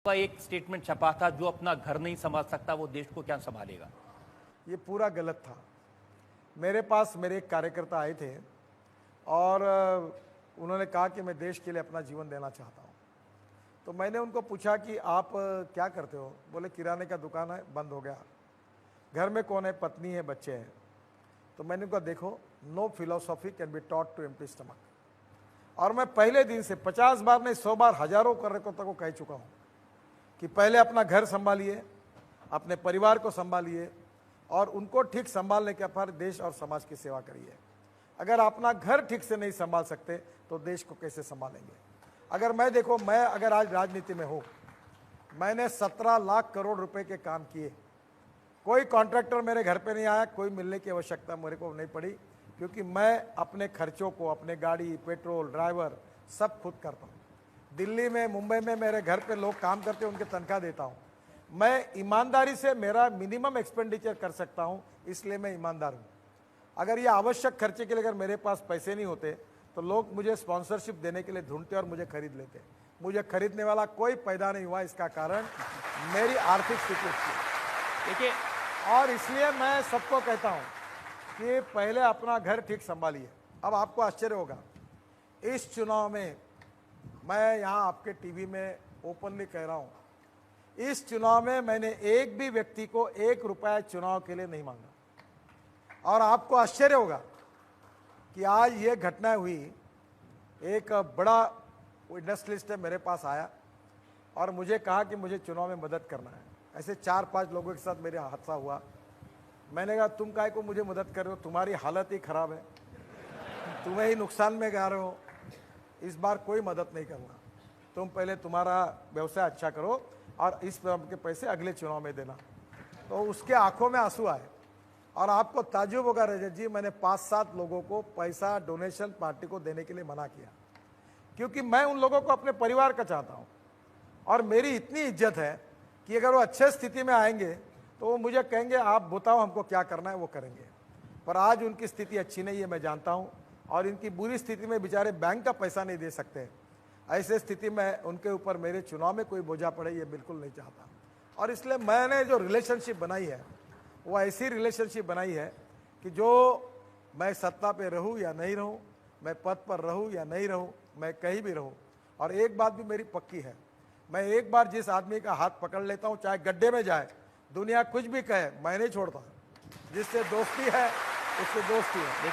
का एक स्टेटमेंट छपा था, जो अपना घर नहीं संभाल सकता वो देश को क्या संभालेगा। ये पूरा गलत था। मेरे पास मेरे एक कार्यकर्ता आए थे और उन्होंने कहा कि मैं देश के लिए अपना जीवन देना चाहता हूँ। तो मैंने उनको पूछा कि आप क्या करते हो? बोले किराने का दुकान है, बंद हो गया। घर में कौन है? पत्नी है, बच्चे हैं। तो मैंने उनको देखो, no philosophy can be taught to empty stomach. और मैं पहले दिन से 50 बार नहीं 100 बार हजारों कार्यकर्ताओं को कह चुका हूँ कि पहले अपना घर संभालिए, अपने परिवार को संभालिए और उनको ठीक संभालने के बाद देश और समाज की सेवा करिए। अगर अपना घर ठीक से नहीं संभाल सकते तो देश को कैसे संभालेंगे? अगर मैं देखो, मैं अगर आज राजनीति में हूँ, मैंने 17 लाख करोड़ रुपए के काम किए। कोई कॉन्ट्रैक्टर मेरे घर पे नहीं आया, कोई मिलने की आवश्यकता मेरे को नहीं पड़ी, क्योंकि मैं अपने खर्चों को, अपने गाड़ी, पेट्रोल, ड्राइवर सब खुद करता हूँ। दिल्ली में, मुंबई में मेरे घर पे लोग काम करते हैं, उनके तनख्वाह देता हूँ। मैं ईमानदारी से मेरा मिनिमम एक्सपेंडिचर कर सकता हूँ, इसलिए मैं ईमानदार हूँ। अगर ये आवश्यक खर्चे के लिए अगर मेरे पास पैसे नहीं होते तो लोग मुझे स्पॉन्सरशिप देने के लिए ढूंढते और मुझे खरीद लेते। मुझे खरीदने वाला कोई पैदा नहीं हुआ, इसका कारण मेरी आर्थिक स्थिति थी। देखिए, और इसलिए मैं सबको कहता हूँ कि पहले अपना घर ठीक संभालिए। अब आपको आश्चर्य होगा, इस चुनाव में मैं यहाँ आपके टीवी में ओपनली कह रहा हूँ, इस चुनाव में मैंने एक भी व्यक्ति को 1 रुपया चुनाव के लिए नहीं मांगा। और आपको आश्चर्य होगा कि आज ये घटना हुई। एक बड़ा इंडस्ट्रियलिस्ट है, मेरे पास आया और मुझे कहा कि मुझे चुनाव में मदद करना है। ऐसे 4-5 लोगों के साथ मेरे हादसा हुआ। मैंने कहा तुम काहे को मुझे मदद कर रहे हो? तुम्हारी हालत ही खराब है, तुम्हें ही नुकसान में गा रहे हो। इस बार कोई मदद नहीं करना, तुम पहले तुम्हारा व्यवसाय अच्छा करो और इस के पैसे अगले चुनाव में देना। तो उसके आंखों में आंसू आए। और आपको ताज्जुब होगा रजत जी, मैंने 5-7 लोगों को पैसा डोनेशन पार्टी को देने के लिए मना किया, क्योंकि मैं उन लोगों को अपने परिवार का चाहता हूँ। और मेरी इतनी इज्जत है कि अगर वो अच्छे स्थिति में आएंगे तो वो मुझे कहेंगे आप बताओ हमको क्या करना है, वो करेंगे। पर आज उनकी स्थिति अच्छी नहीं है, मैं जानता हूँ। और इनकी बुरी स्थिति में बेचारे बैंक का पैसा नहीं दे सकते। ऐसे स्थिति में उनके ऊपर मेरे चुनाव में कोई बोझा पड़े, ये बिल्कुल नहीं चाहता। और इसलिए मैंने जो रिलेशनशिप बनाई है वो ऐसी रिलेशनशिप बनाई है कि जो मैं सत्ता पे रहूं या नहीं रहूं, मैं पद पर रहूं या नहीं रहूं, मैं कहीं भी रहूं। और एक बात भी मेरी पक्की है, मैं एक बार जिस आदमी का हाथ पकड़ लेता हूं, चाहे गड्ढे में जाए, दुनिया कुछ भी कहे, मैं नहीं छोड़ता। जिससे दोस्ती है उससे दोस्ती है।